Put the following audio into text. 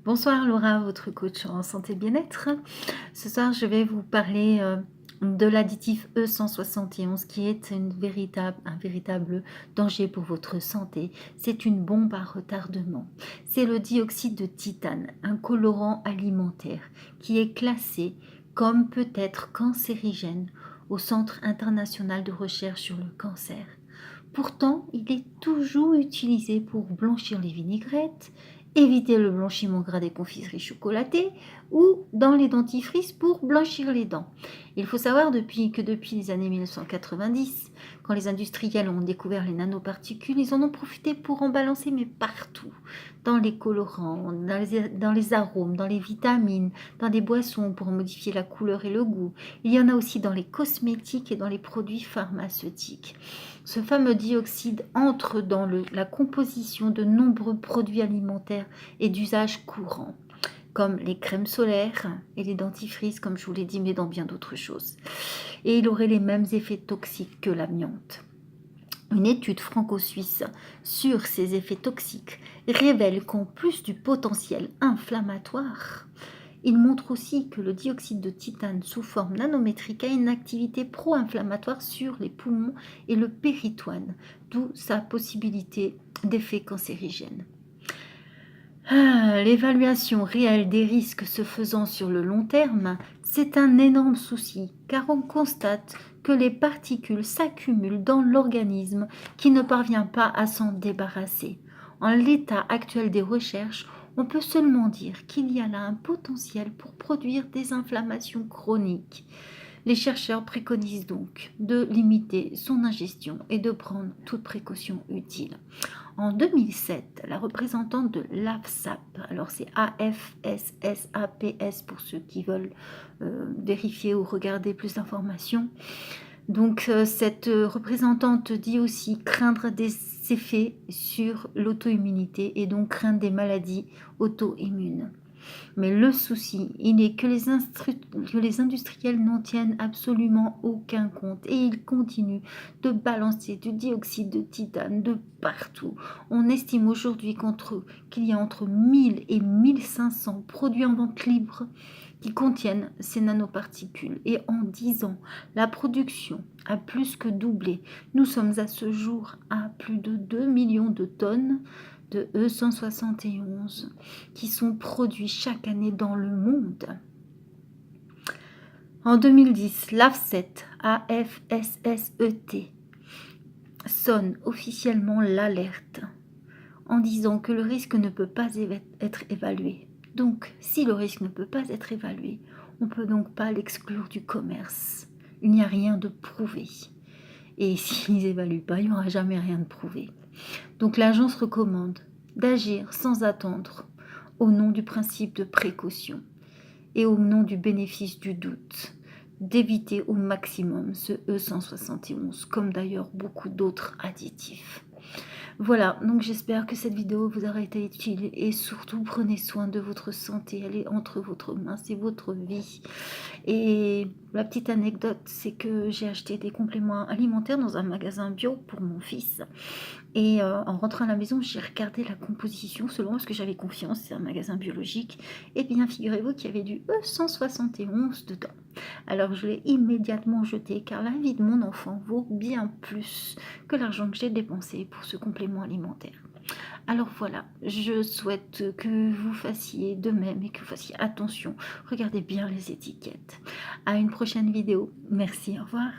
Bonsoir Laura, votre coach en santé bien-être. Ce soir, je vais vous parler de l'additif E171 qui est un véritable danger pour votre santé. C'est une bombe à retardement. C'est le dioxyde de titane, un colorant alimentaire qui est classé comme peut-être cancérigène au Centre international de recherche sur le cancer. Pourtant, il est toujours utilisé pour blanchir les vinaigrettes, éviter le blanchiment gras des confiseries chocolatées ou dans les dentifrices pour blanchir les dents. Il faut savoir que depuis les années 1990, quand les industriels ont découvert les nanoparticules, ils en ont profité pour en balancer mais partout, dans les colorants, dans les arômes, dans les vitamines, dans des boissons pour en modifier la couleur et le goût. Il y en a aussi dans les cosmétiques et dans les produits pharmaceutiques. Ce fameux dioxyde entre dans la composition de nombreux produits alimentaires et d'usage courant, comme les crèmes solaires et les dentifrices, comme je vous l'ai dit, mais dans bien d'autres choses. Et il aurait les mêmes effets toxiques que l'amiante. Une étude franco-suisse sur ces effets toxiques révèle qu'en plus du potentiel inflammatoire, il montre aussi que le dioxyde de titane sous forme nanométrique a une activité pro-inflammatoire sur les poumons et le péritoine, d'où sa possibilité d'effet cancérigène. L'évaluation réelle des risques se faisant sur le long terme, c'est un énorme souci, car on constate que les particules s'accumulent dans l'organisme qui ne parvient pas à s'en débarrasser. En l'état actuel des recherches, on peut seulement dire qu'il y a là un potentiel pour produire des inflammations chroniques. Les chercheurs préconisent donc de limiter son ingestion et de prendre toute précaution utile. En 2007, la représentante de l'AFSAP, alors c'est AFSSAPS pour ceux qui veulent vérifier ou regarder plus d'informations. Donc cette représentante dit aussi craindre des effets sur l'auto-immunité et donc craindre des maladies auto-immunes. Mais le souci, il est que les industriels n'en tiennent absolument aucun compte et ils continuent de balancer du dioxyde de titane de partout. On estime aujourd'hui qu'il y a entre 1000 et 1500 produits en vente libre qui contiennent ces nanoparticules. Et en 10 ans, la production a plus que doublé. Nous sommes à ce jour à plus de 2 millions de tonnes de E171 qui sont produits chaque année dans le monde. En 2010, l'AFSET, AFSSET, sonne officiellement l'alerte en disant que le risque ne peut pas être évalué. Donc, si le risque ne peut pas être évalué, on ne peut donc pas l'exclure du commerce. Il n'y a rien de prouvé. Et s'ils n'évaluent pas, il n'y aura jamais rien de prouvé. Donc l'agence recommande d'agir sans attendre au nom du principe de précaution et au nom du bénéfice du doute, d'éviter au maximum ce E171, comme d'ailleurs beaucoup d'autres additifs. Voilà, donc j'espère que cette vidéo vous aura été utile et surtout prenez soin de votre santé, elle est entre votre main, c'est votre vie. Et la petite anecdote, c'est que j'ai acheté des compléments alimentaires dans un magasin bio pour mon fils. Et en rentrant à la maison, j'ai regardé la composition selon parce que j'avais confiance, c'est un magasin biologique. Et bien, figurez-vous qu'il y avait du E171 dedans. Alors, je l'ai immédiatement jeté car la vie de mon enfant vaut bien plus que l'argent que j'ai dépensé pour ce complément alimentaire. Alors voilà, je souhaite que vous fassiez de même et que vous fassiez attention. Regardez bien les étiquettes. À une prochaine vidéo. Merci, au revoir.